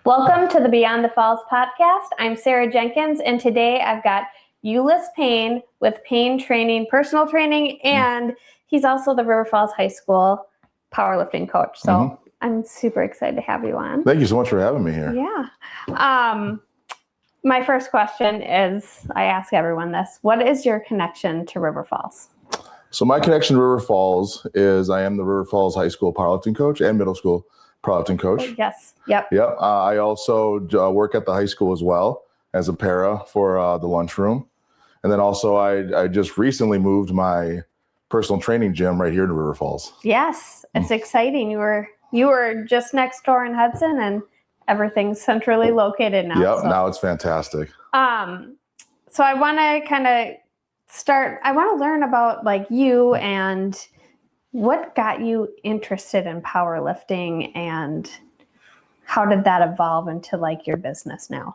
Welcome to the Beyond the Falls podcast. I'm Sarah Jenkins, and today I've got Ulice Payne with Payne Training, personal training, and he's also the River Falls High School powerlifting coach. So I'm super excited to have you on. Thank you so much for having me here. Yeah. My first question is, I ask everyone this, what is your connection to River Falls? So my connection to River Falls is I am the River Falls High School powerlifting coach and middle school powerlifting coach. Yes. Yep. Yep. I also work at the high school as well as a para for the lunchroom. And then also I just recently moved my personal training gym right here to River Falls. Yes. It's exciting. You were just next door in Hudson and everything's centrally located now. Yep. So. Now it's fantastic. So I want to learn about like you and what got you interested in powerlifting and how did that evolve into like your business now?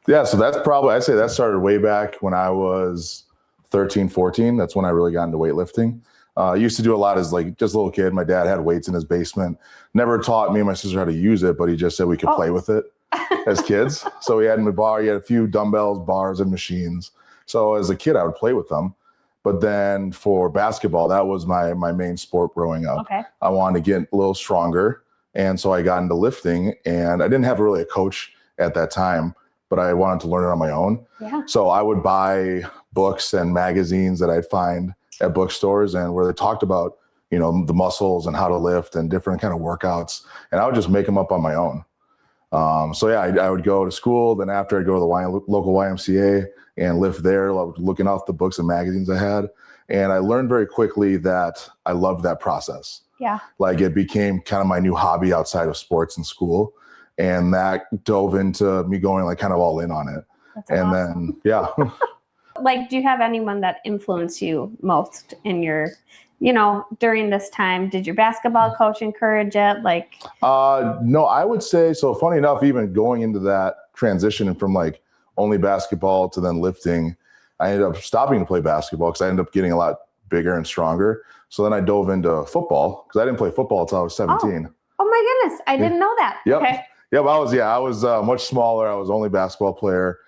Yeah, so that's probably, I'd say that started way back when I was 13, 14. That's when I really got into weightlifting. I used to do a lot as like just a little kid. My dad had weights in his basement. Never taught me and my sister how to use it, but he just said we could play with it as kids. So he had a few dumbbells, bars, and machines. So as a kid, I would play with them. But then for basketball, that was my main sport growing up. Okay. I wanted to get a little stronger. And so I got into lifting, and I didn't have really a coach at that time, but I wanted to learn it on my own. Yeah. So I would buy books and magazines that I'd find at bookstores and where they talked about, the muscles and how to lift and different kind of workouts. And I would just make them up on my own. I would go to school. Then after I'd go to the local YMCA and lift there, looking off the books and magazines I had. And I learned very quickly that I loved that process. Yeah. Like it became kind of my new hobby outside of sports and school. And that dove into me going like kind of all in on it. That's and awesome. Then, yeah. Like, do you have anyone that influenced you most in your, during this time? Did your basketball coach encourage it? Like, no, I would say, so funny enough, even going into that transition from like only basketball to then lifting, I ended up stopping to play basketball because I ended up getting a lot bigger and stronger. So then I dove into football because I didn't play football until I was 17. Oh my goodness. I didn't know that. Yep. Okay. Yep. I was much smaller. I was only basketball player,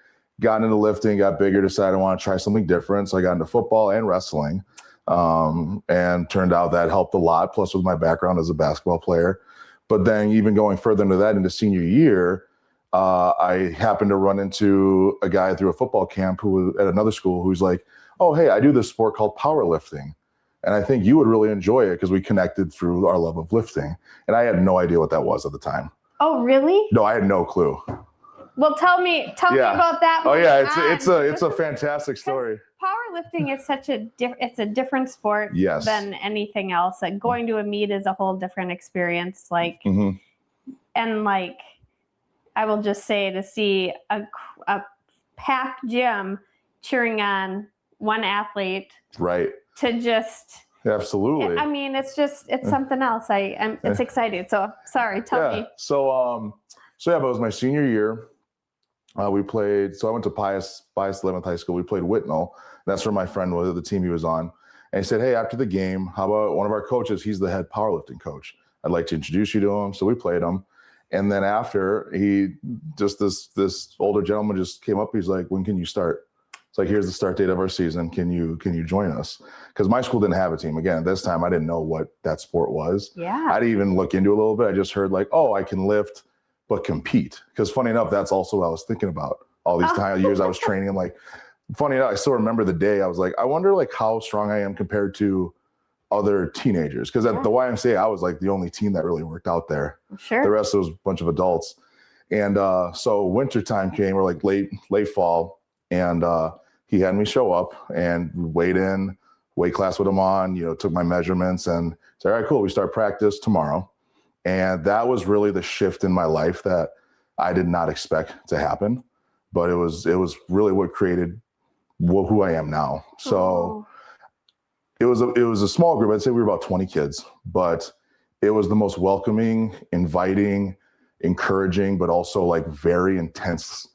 got into lifting, got bigger, decided I want to try something different. So I got into football and wrestling. And turned out that helped a lot. Plus with my background as a basketball player, but then even going further into that into senior year, I happened to run into a guy through a football camp who was at another school who's like, oh, hey, I do this sport called powerlifting. And I think you would really enjoy it because we connected through our love of lifting. And I had no idea what that was at the time. Oh, really? No, I had no clue. Well, tell me about that. Oh yeah, it's a fantastic story. Powerlifting is it's a different sport than anything else. Like going to a meet is a whole different experience. Like, and like, I will just say to see a packed gym cheering on one athlete, right? To just absolutely. I mean, it's something else. It's exciting. So sorry, tell me. So it was my senior year. We played, so I went to Pius 11th High School. We played Whitnall. That's where my friend was, the team he was on. And he said, hey, after the game, how about one of our coaches? He's the head powerlifting coach. I'd like to introduce you to him. So we played him. And then after, this older gentleman just came up. He's like, when can you start? It's like, here's the start date of our season. Can you join us? Because my school didn't have a team. Again, at this time, I didn't know what that sport was. Yeah. I didn't even look into it a little bit. I just heard like, oh, I can lift, but compete. Because funny enough, that's also what I was thinking about all these years I was training. I'm like, funny enough, I still remember the day I was like, I wonder like how strong I am compared to other teenagers. Because at the YMCA, I was like the only teen that really worked out there. Sure. The rest was a bunch of adults. And so wintertime came, or like late fall, and he had me show up and weighed in, weight class with him on, took my measurements and said, all right, cool, we start practice tomorrow. And that was really the shift in my life that I did not expect to happen, but it was really what created who I am now. So it was a small group. I'd say we were about 20 kids, but it was the most welcoming, inviting, encouraging, but also like very intense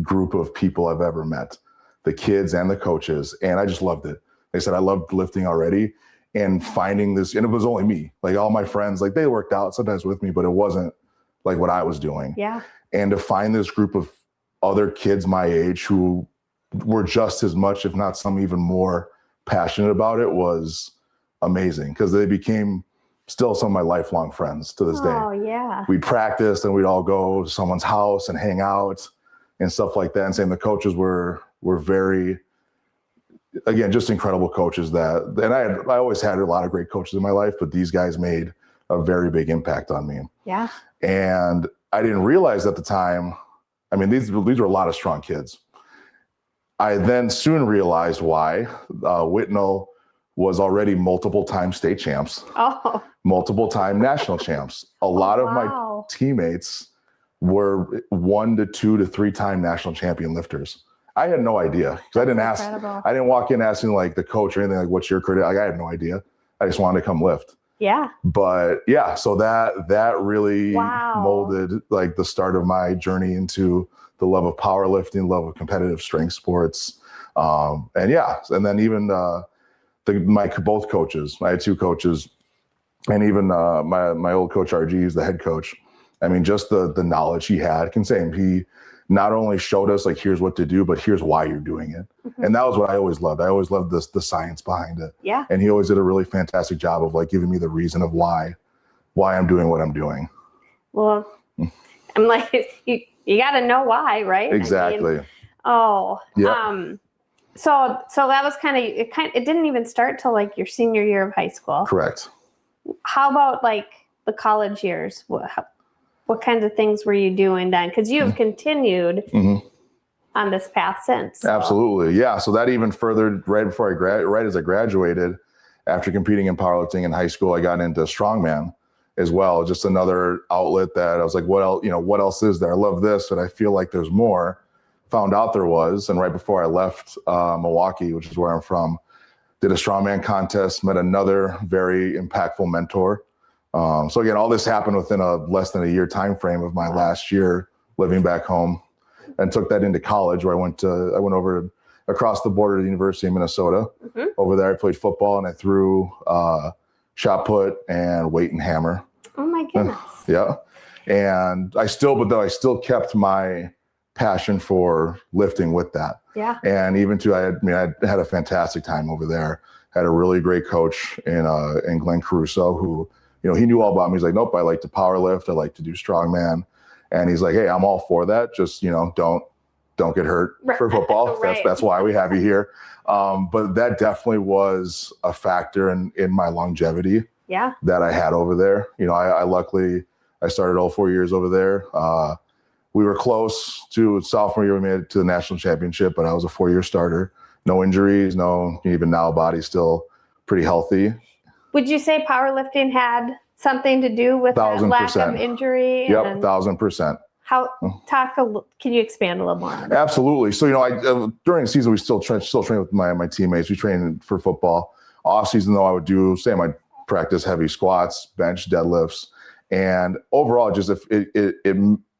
group of people I've ever met, the kids and the coaches. And I just loved it. They said, I loved lifting already. And finding this, and it was only me, like all my friends, like they worked out sometimes with me, but it wasn't like what I was doing. Yeah. And to find this group of other kids my age who were just as much, if not some even more passionate about it, was amazing, because they became still some of my lifelong friends to this day. Oh, yeah. We'd practice and we'd all go to someone's house and hang out and stuff like that. And same, the coaches were very, again, just incredible coaches and I always had a lot of great coaches in my life, but these guys made a very big impact on me. Yeah. And I didn't realize at the time, I mean, these were a lot of strong kids. I then soon realized why. Whitnell was already multiple-time state champs, multiple-time national champs. A lot of my teammates were 1 to 2 to 3-time national champion lifters. I had no idea, because I didn't ask. I didn't walk in asking like the coach or anything like, "What's your credit?" Like, I had no idea. I just wanted to come lift. Yeah. But yeah, so that really molded like the start of my journey into the love of powerlifting, love of competitive strength sports. And then even both coaches, I had 2 coaches, and even my old coach RG, who's the head coach. I mean, just the knowledge he had, he not only showed us like, here's what to do, but here's why you're doing it. Mm-hmm. And that was what I always loved. I always loved the science behind it. Yeah. And he always did a really fantastic job of like giving me the reason of why I'm doing what I'm doing. Well, I'm like, you got to know why, right? Exactly. So that was it didn't even start till like your senior year of high school. Correct. How about like the college years? What kinds of things were you doing then? Because you have continued on this path since. So. Absolutely. Yeah. So that even furthered right as I graduated, after competing in powerlifting in high school, I got into strongman as well. Just another outlet that I was like, what else is there? I love this, but I feel like there's more. Found out there was. And right before I left Milwaukee, which is where I'm from, did a strongman contest, met another very impactful mentor. So again, all this happened within a less than a year time frame of my last year living back home, and took that into college, where I went over across the border to the University of Minnesota. Mm-hmm. Over there, I played football and I threw shot put and weight and hammer. Oh my goodness. Yeah. And I still kept my passion for lifting with that. Yeah. And even I had a fantastic time over there. Had a really great coach in Glenn Caruso, who, he knew all about me. He's like, nope, I like to power lift. I like to do strongman. And he's like, hey, I'm all for that. Just, don't get hurt for football. Right. That's why we have you here. But that definitely was a factor in my longevity that I had over there. I luckily, I started all 4 years over there. We were close to sophomore year. We made it to the national championship, but I was a 4-year starter. No injuries, even now, body's still pretty healthy. Would you say powerlifting had something to do with that lack of injury? Yep, 1,000%. Can you expand a little more on that? Absolutely. So, during the season, we still train with my teammates. We train for football. Off season, though, I would I practice heavy squats, bench, deadlifts, and overall, just it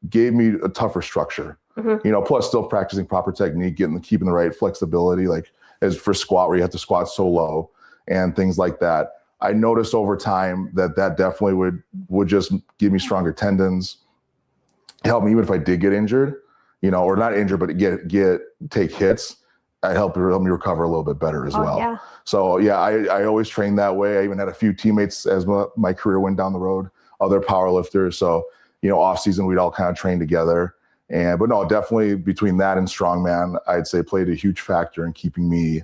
gave me a tougher structure. Mm-hmm. Plus still practicing proper technique, keeping the right flexibility, like as for squat, where you have to squat so low and things like that. I noticed over time that definitely would just give me stronger tendons, help me even if I did get injured, or not injured, but take hits. It helped me recover a little bit better as well. Yeah. So yeah, I always trained that way. I even had a few teammates as my career went down the road, other powerlifters. So, off season, we'd all kind of train together. But no, definitely between that and strongman, I'd say played a huge factor in keeping me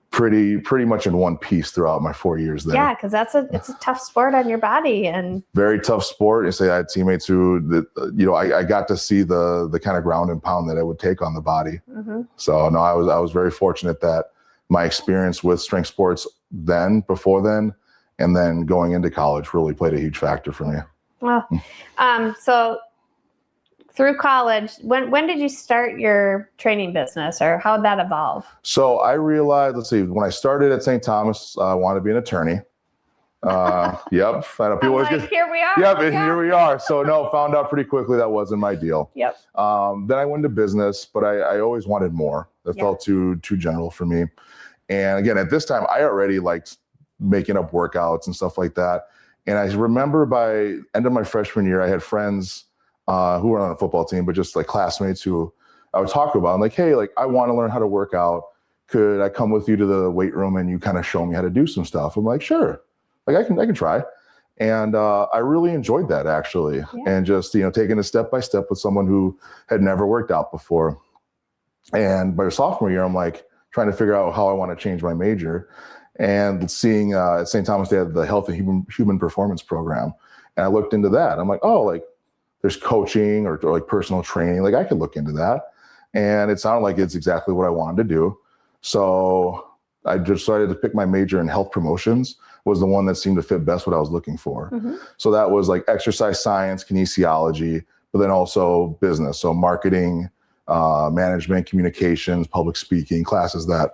pretty much in one piece throughout my 4 years there. Yeah, because it's a tough sport on your body, and very tough sport. I had teammates who I got to see the kind of ground and pound that I would take on the body. Mm-hmm. So no, I was very fortunate that my experience with strength sports before then, and then going into college really played a huge factor for me. Well, so through college, when did you start your training business, or how did that evolve? So I realized, when I started at St. Thomas, I wanted to be an attorney. Yep. I know people here we are. Yep, and here we are. So no, found out pretty quickly that wasn't my deal. Yep. Then I went into business, but I always wanted more. That felt too general for me. And again, at this time, I already liked making up workouts and stuff like that. And I remember by end of my freshman year, I had friends who were on a football team, but just like classmates who I would talk about. I'm like, hey, like I want to learn how to work out. Could I come with you to the weight room and you kind of show me how to do some stuff? I'm like, sure. Like I can try. And I really enjoyed that actually. Yeah. And just, taking it step by step with someone who had never worked out before. And by sophomore year, I'm like trying to figure out how I want to change my major, and seeing at St. Thomas, they had the Health and Human Performance program. And I looked into that. I'm like, oh, like there's coaching or like personal training. Like I could look into that. And it sounded like it's exactly what I wanted to do. So I just decided to pick my major in health promotions, was the one that seemed to fit best what I was looking for. Mm-hmm. So that was like exercise science, kinesiology, but then also business. So marketing, management, communications, public speaking, classes that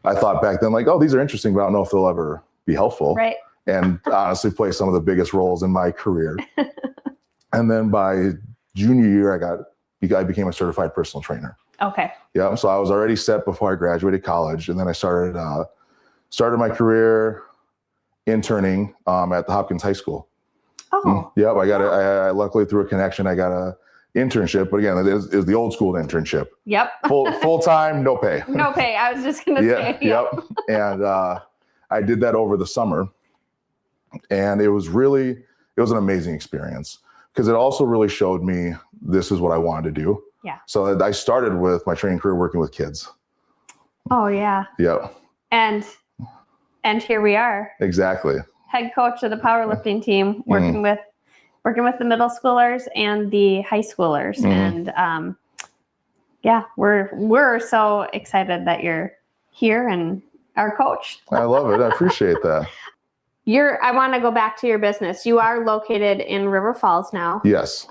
I thought back then like, oh, these are interesting, but I don't know if they'll ever be helpful. Right. And honestly play some of the biggest roles in my career. And then by junior year, I became a certified personal trainer. Okay. Yeah. So I was already set before I graduated college. And then I started my career interning at the Hopkins High School. Oh. Yeah. I luckily through a connection, I got a internship, but again, it is the old school internship. Yep. Full time, no pay. No pay. I was just going to say. Yep. And I did that over the summer. And it was an amazing experience because it also really showed me this is what I wanted to do. Yeah. So I started with my training career working with kids. Oh yeah. Yeah. And here we are. Exactly. Head coach of the powerlifting team, working with the middle schoolers and the high schoolers. Mm-hmm. And we're so excited that you're here and our coach. I love it. I appreciate that. I want to go back to your business. You are located in River Falls now. Yes.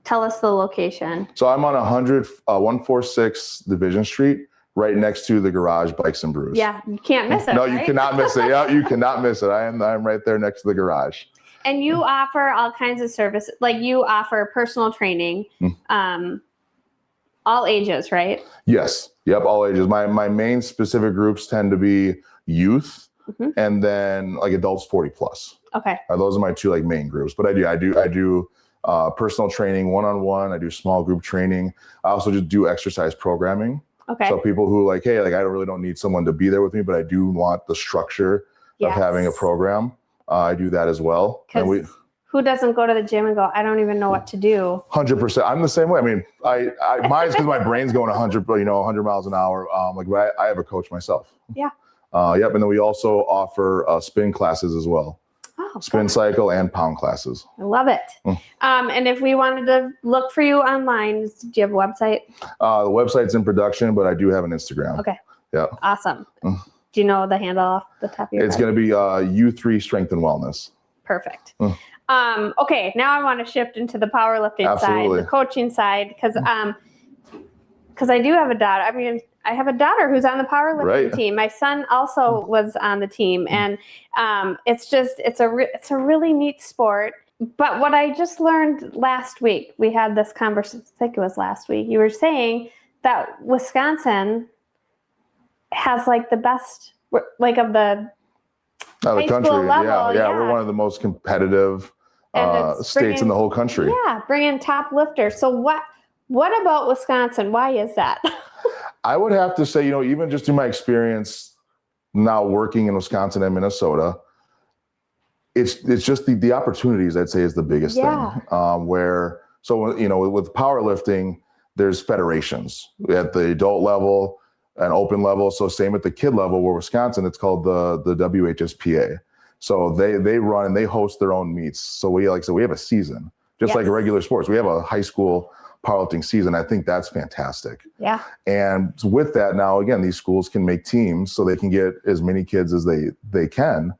Tell us the location. So I'm on 146 Division Street, right next to the Garage Bikes and Brews. Yeah, you can't miss it. No, right? You cannot miss it. Yeah, you cannot miss it. I'm right there next to the garage. And you offer all kinds of services. Like you offer personal training, all ages, right? Yes. Yep, all ages. My main specific groups tend to be youth. Mm-hmm. And then like adults 40 plus. Okay. Those are my two like main groups. But I do personal training one-on-one. I do small group training. I also just do exercise programming. Okay. So people who like, hey, like I really don't need someone to be there with me, but I do want the structure of having a program. I do that as well. And who doesn't go to the gym and go, I don't even know what to do? 100%. I'm the same way. I mean, mine's because my brain's going 100 miles an hour. But I have a coach myself. Yeah. Yep. And then we also offer spin classes as well. Oh, spin cycle and pound classes. I love it. And if we wanted to look for you online, do you have a website? The website's in production, but I do have an Instagram. Okay. Yeah. Awesome. Do you know the handle off the top of your head? It's going to be U3 Strength and Wellness. Perfect. Okay. Now I want to shift into the powerlifting side, the coaching side, because I do have a daughter. I mean, I have a daughter who's on the powerlifting team. My son also was on the team, and it's a really neat sport. But what I just learned last week, we had this conversation. I think it was last week. You were saying that Wisconsin has like the best, like of the high country. School level. Yeah, we're one of the most competitive states in the whole country. Yeah, bringing top lifters. So what about Wisconsin? Why is that? I would have to say, even just through my experience now working in Wisconsin and Minnesota, it's just the opportunities, I'd say, is the biggest thing. With powerlifting, there's federations at the adult level and open level. So same at the kid level, where Wisconsin, it's called the WHSPA. So they run and they host their own meets. So we have a season, just like regular sports. We have a high school powerlifting season. I think that's fantastic. Yeah. And with that, now again, these schools can make teams so they can get as many kids as they can,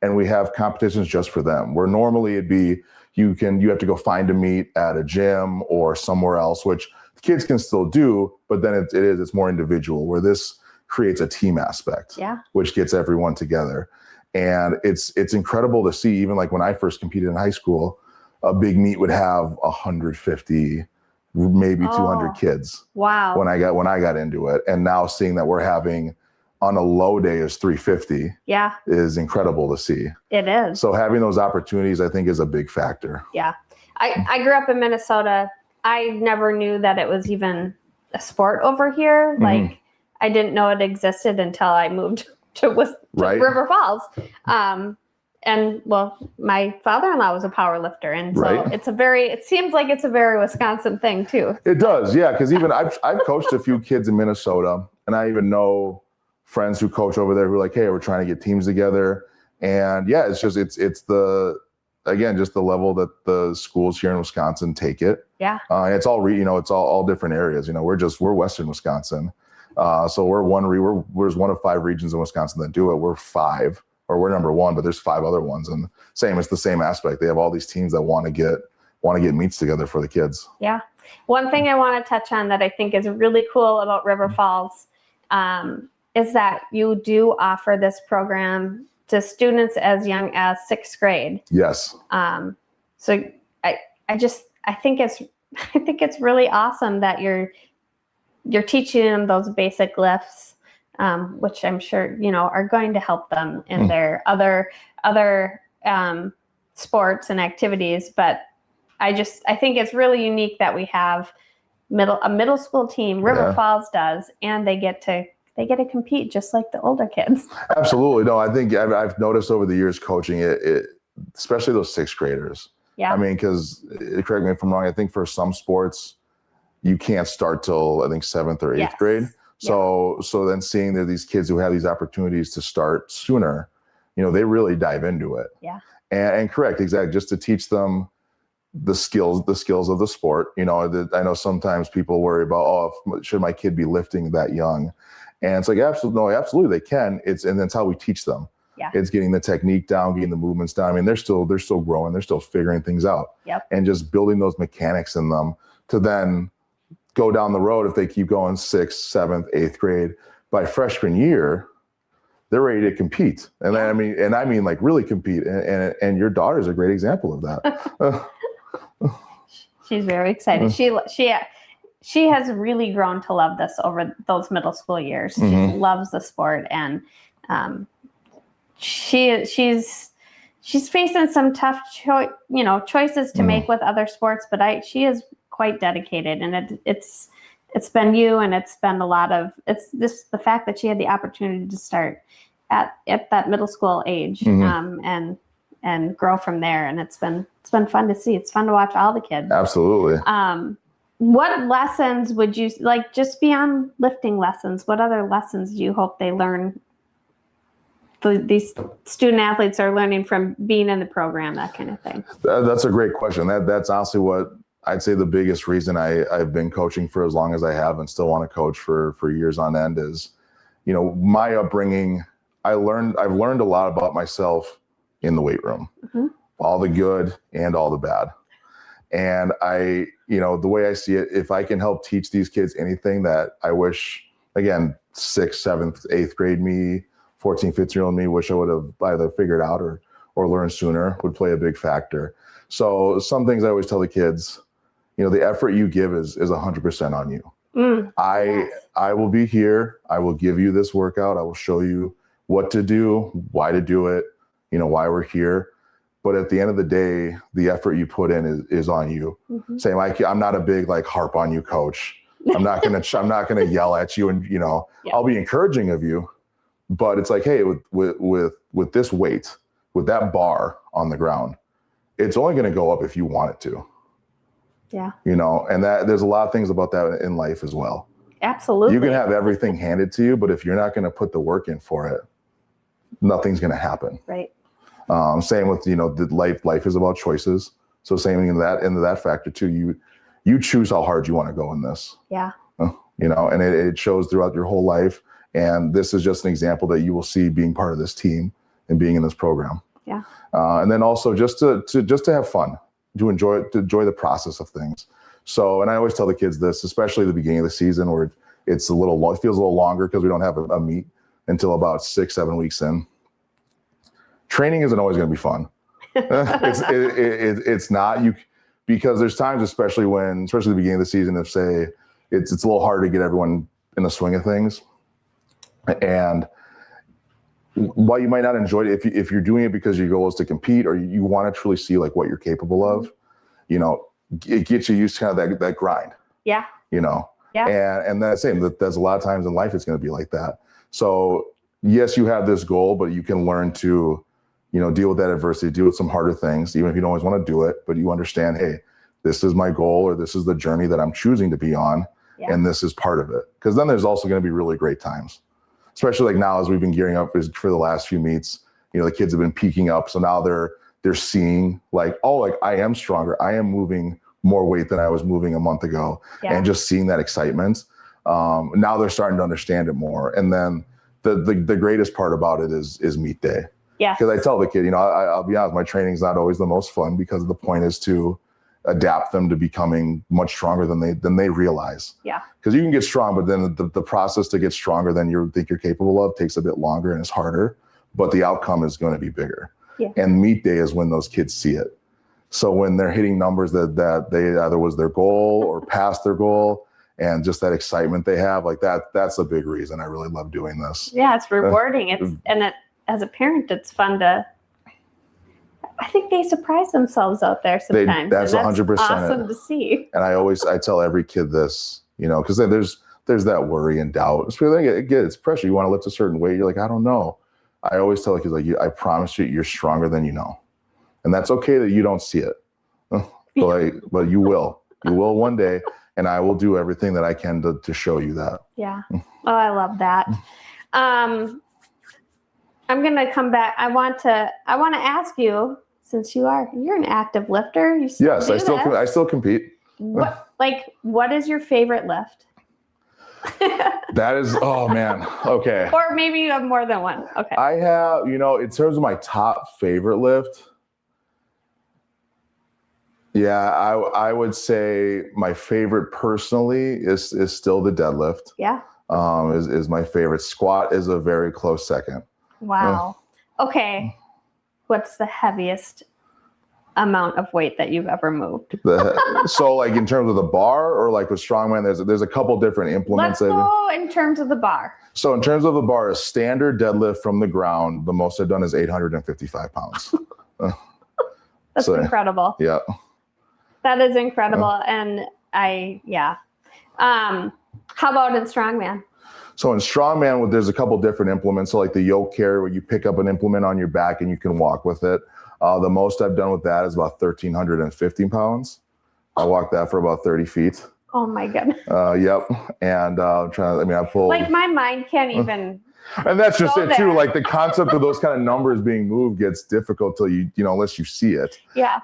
and we have competitions just for them. Where normally it'd be you have to go find a meet at a gym or somewhere else, which the kids can still do, but then it's more individual. Where this creates a team aspect, which gets everyone together, and it's incredible to see. Even like when I first competed in high school, a big meet would have 150. Maybe 200 kids. Wow. When I got into it, and now seeing that we're having on a low day is 350. Yeah. Is incredible to see. It is. So having those opportunities, I think, is a big factor. Yeah. I grew up in Minnesota. I never knew that it was even a sport over here. Like, I didn't know it existed until I moved to River Falls. And well, my father-in-law was a power lifter, and so it seems like it's a very Wisconsin thing too. It does, yeah. Because even I've coached a few kids in Minnesota, and I even know friends who coach over there who are like, hey, we're trying to get teams together. And yeah, it's just just the level that the schools here in Wisconsin take it. Yeah. It's all it's all different areas. We're Western Wisconsin, so we're one of 5 regions in Wisconsin that do it. We're 5. Or we're number 1, but there's 5 other ones, and it's the same aspect. They have all these teams that want to get meets together for the kids. Yeah. One thing I want to touch on that I think is really cool about River Falls is that you do offer this program to students as young as 6th grade. Yes. So I think it's really awesome that you're teaching them those basic lifts. Which I'm sure, are going to help them in their other sports and activities. But I think it's really unique that we have a middle school team, River Falls does, and they get to compete just like the older kids. Absolutely. No, I think I've noticed over the years coaching it, especially those 6th graders. Yeah. I mean, because correct me if I'm wrong, I think for some sports, you can't start till I think 7th or 8th grade. So then seeing that these kids who have these opportunities to start sooner, they really dive into it. Yeah. And correct, exactly, just to teach them the skills of the sport. I know sometimes people worry about, should my kid be lifting that young? And it's like, absolutely they can. And that's how we teach them. Yeah. It's getting the technique down, getting the movements down. I mean, they're still growing, they're still figuring things out. Yep. And just building those mechanics in them to then go down the road. If they keep going 6th, 7th, 8th grade, by freshman year, they're ready to compete. And then, I mean like really compete. And your daughter is a great example of that. She's very excited. She has really grown to love this over those middle school years. She loves the sport, and she's facing some tough choices to make with other sports, but she is quite dedicated, and it's been you, and it's been a lot of the fact that she had the opportunity to start at that middle school age and grow from there, and it's been fun to see. It's fun to watch all the kids. Absolutely. What lessons would you like, just beyond lifting lessons? What other lessons do you hope they learn? These student athletes are learning from being in the program, that kind of thing. That's a great question. That's honestly what I'd say the biggest reason I've been coaching for as long as I have and still want to coach for years on end is, my upbringing. I've learned a lot about myself in the weight room, all the good and all the bad. And the way I see it, if I can help teach these kids anything that I wish, again, 6th, 7th, 8th grade me, 14, 15-year-old me wish I would have either figured out or learned sooner, would play a big factor. So some things I always tell the kids, the effort you give is 100% on you. I will be here. I will give you this workout. I will show you what to do, why to do it, why we're here. But at the end of the day, the effort you put in is on you. Saying I'm not a big harp on you coach. I'm not gonna yell at you, and I'll be encouraging of you. But it's like, hey, with this weight, with that bar on the ground, it's only going to go up if you want it to. Yeah. And that there's a lot of things about that in life as well. Absolutely. You can have everything handed to you, but if you're not going to put the work in for it, nothing's going to happen. Right. Same with, life is about choices. So same into that factor too. You choose how hard you want to go in this. Yeah. And it shows throughout your whole life. And this is just an example that you will see being part of this team and being in this program. Yeah. And then also just to have fun, to enjoy the process of things. So, and I always tell the kids this, especially the beginning of the season where it feels a little longer because we don't have a meet until about 6-7 weeks in. Training isn't always going to be fun. It's not, because there's times, especially the beginning of the season, if say it's a little hard to get everyone in the swing of things. And while you might not enjoy it, if you're doing it because your goal is to compete or you want to truly see what you're capable of, it gets you used to kind of that grind. Yeah. Yeah. And that's the same. There's a lot of times in life it's going to be like that. So yes, you have this goal, but you can learn to, deal with that adversity, deal with some harder things, even if you don't always want to do it, but you understand, hey, this is my goal, or this is the journey that I'm choosing to be on. Yeah. And this is part of it. Because then there's also going to be really great times, especially like now as we've been gearing up for the last few meets, the kids have been peaking up. So now they're seeing like, oh, like I am stronger. I am moving more weight than I was moving a month ago. Yeah. And just seeing that excitement. Now they're starting to understand it more. And then the greatest part about it is meet day. Yeah. Because I tell the kid, I'll be honest, my training's not always the most fun, because the point is to adapt them to becoming much stronger than they realize. Yeah. Because you can get strong, but then the process to get stronger than you think you're capable of takes a bit longer and is harder, but the outcome is going to be bigger. Yeah. And meet day is when those kids see it. So when they're hitting numbers that they either was their goal or past their goal, and just that excitement they have, like that's a big reason I really love doing this. Yeah, it's rewarding. As a parent, it's fun to, I think they surprise themselves out there sometimes. That's 100% awesome to see. And I tell every kid this, because there's that worry and doubt. It's pressure. You want to lift a certain weight. You're like, I don't know. I always tell kids, like, I promise you're stronger than you know. And that's okay that you don't see it. But you will. You will one day. And I will do everything that I can to show you that. Yeah. Oh, I love that. I'm going to come back. I want to ask you, since you're an active lifter. Yes, I still compete. What is your favorite lift? That is, oh man. Okay. Or maybe you have more than one. Okay. I have, in terms of my top favorite lift, yeah, I would say my favorite personally is still the deadlift. Yeah. Is my favorite. Squat is a very close second. Wow. Okay. What's the heaviest amount of weight that you've ever moved? So like in terms of the bar, or like with strongman, there's a couple different implements. Let's go in terms of the bar. So in terms of the bar, a standard deadlift from the ground, the most I've done is 855 pounds. That's incredible. Yeah. That is incredible. And how about in strongman? So in strongman, there's a couple different implements. So like the yoke carry, where you pick up an implement on your back and you can walk with it. The most I've done with that is about 1,350 pounds. I walked that for about 30 feet. Oh my goodness. Yep. And I pulled. Like my mind can't even. And that's just it too. Like the concept of those kind of numbers being moved gets difficult till unless you see it. Yeah.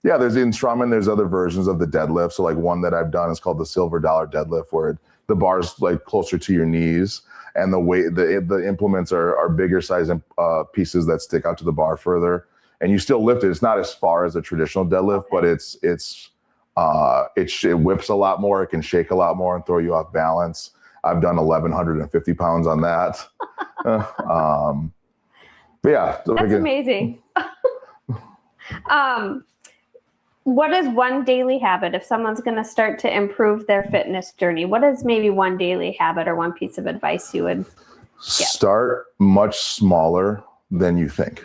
Yeah. There's in strongman, there's other versions of the deadlift. So like one that I've done is called the $silver deadlift, where the bar's like closer to your knees, and the weight, the implements are bigger size pieces that stick out to the bar further, and you still lift it. It's not as far as a traditional deadlift, but it whips a lot more. It can shake a lot more and throw you off balance. I've done 1,150 pounds on that. But yeah, that's amazing. What is one daily habit if someone's going to start to improve their fitness journey? What is maybe one daily habit or one piece of advice you would give? Start much smaller than you think.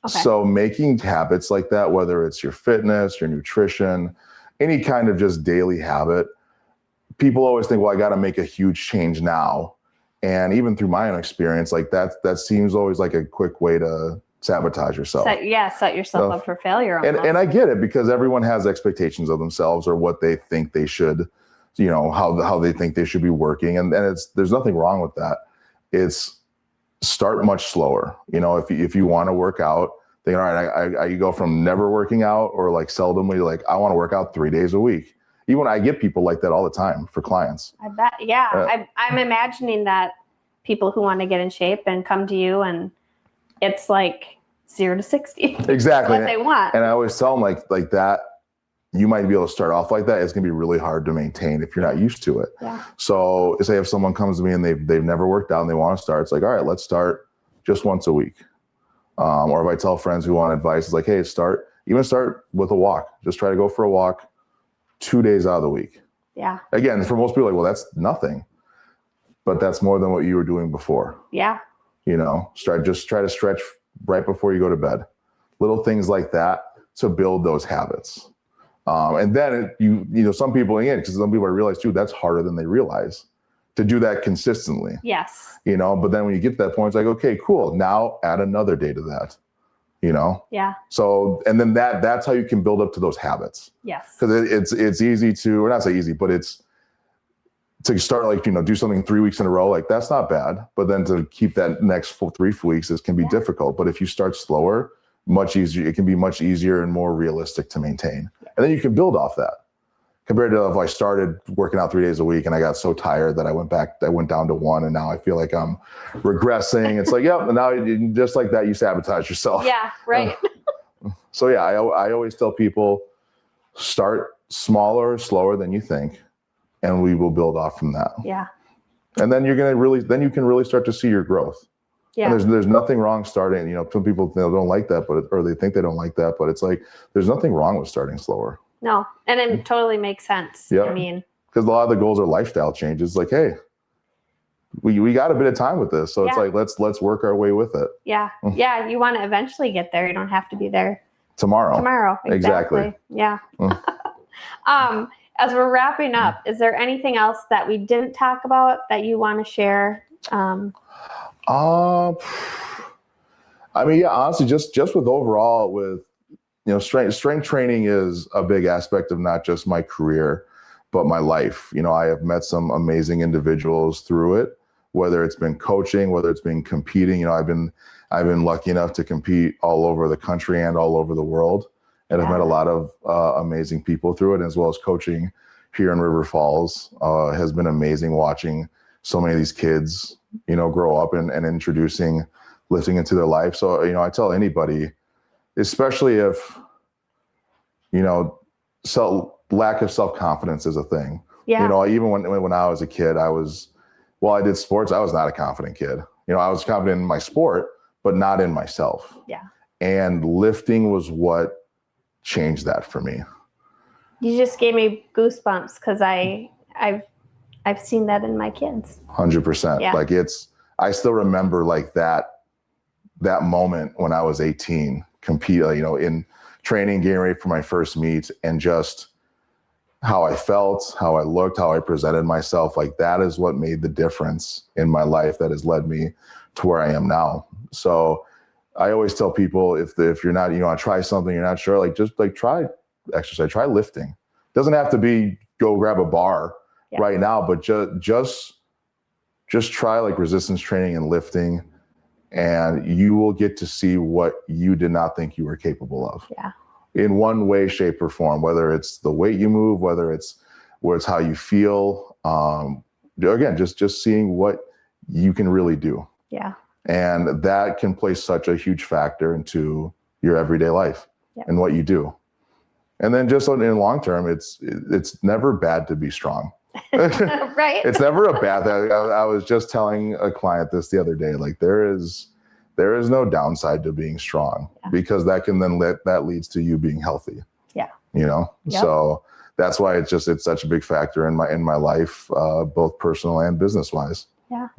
Okay. So making habits like that, whether it's your fitness, your nutrition, any kind of just daily habit, people always think, well, I got to make a huge change now. And even through my own experience, like that seems always like a quick way to sabotage yourself. Set yourself up for failure. And I get it, because everyone has expectations of themselves, or what they think they should, how they think they should be working. And there's nothing wrong with that. It's start much slower. If you want to work out, think, all right, you go from never working out or like seldomly, like I want to work out 3 days a week. Even I get people like that all the time for clients. I bet. Yeah. I'm imagining that people who want to get in shape and come to you, and it's like 0 to 60. Exactly. What they want. And I always tell them like that, you might be able to start off like that. It's going to be really hard to maintain if you're not used to it. Yeah. So say if someone comes to me and they've never worked out and they want to start, it's like, all right, let's start just once a week. Or if I tell friends who want advice, it's like, hey, start with a walk. Just try to go for a walk 2 days out of the week. Yeah. Again, for most people, like, well, that's nothing, but that's more than what you were doing before. Yeah. Just try to stretch right before you go to bed. Little things like that to build those habits. And then some people, again, because some people realize too, that's harder than they realize to do that consistently. Yes. But then when you get to that point, it's like, okay, cool. Now add another day to that, Yeah. So, and then that's how you can build up to those habits. Yes. Because it's easy to, or not say easy, but it's to start like, do something 3 weeks in a row, like that's not bad. But then to keep that next full 3 weeks, it can be difficult. But if you start slower, much easier, it can be much easier and more realistic to maintain. And then you can build off that. Compared to if I started working out 3 days a week and I got so tired that I went down to 1, and now I feel like I'm regressing. It's like, and now just like that, you sabotage yourself. Yeah, right. So yeah, I always tell people, start smaller, slower than you think, and we will build off from that. Yeah. And then you can really start to see your growth. Yeah. And there's nothing wrong starting. Some people don't like that, or they think they don't like that, but it's like there's nothing wrong with starting slower. No, and it totally makes sense. Yeah. I mean, because a lot of the goals are lifestyle changes. Like, hey, we got a bit of time with this, so it's like let's work our way with it. Yeah, yeah. You want to eventually get there. You don't have to be there tomorrow. Exactly. Yeah. As we're wrapping up, is there anything else that we didn't talk about that you want to share? I mean, yeah, honestly, just with overall with. Strength training is a big aspect of not just my career, but my life. I have met some amazing individuals through it, whether it's been coaching, whether it's been competing. I've been lucky enough to compete all over the country and all over the world. And I've met a lot of amazing people through it, as well as coaching here in River Falls. Has been amazing watching so many of these kids, grow up and introducing lifting into their life. So, I tell anybody, especially if, lack of self-confidence is a thing. Yeah. Even when I was a kid, I did sports. I was not a confident kid. I was confident in my sport, but not in myself. Yeah. And lifting was what changed that for me. You just gave me goosebumps because I've seen that in my kids. 100%. Yeah. Like I still remember like that moment when I was 18, compete, in training, getting ready for my first meet, and just how I felt, how I looked, how I presented myself. Like that is what made the difference in my life that has led me to where I am now. So I always tell people if you're not, try something, you're not sure, like just like try exercise, try lifting. It doesn't have to be go grab a bar right now, but just try like resistance training and lifting. And you will get to see what you did not think you were capable of. Yeah. In one way, shape, or form, whether it's the weight you move, whether it's how you feel. Again, just seeing what you can really do. Yeah. And that can play such a huge factor into your everyday life and what you do. And then just in long term, it's never bad to be strong. Right. It's never a bad thing. I was just telling a client this the other day, like there is no downside to being strong because that can then that leads to you being healthy. Yeah. Yep. So that's why it's such a big factor in my life, both personal and business wise. Yeah.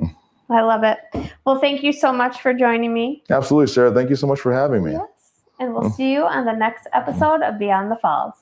I love it. Well, thank you so much for joining me. Absolutely, Sarah. Thank you so much for having me. Yes. And we'll see you on the next episode of Beyond the Falls.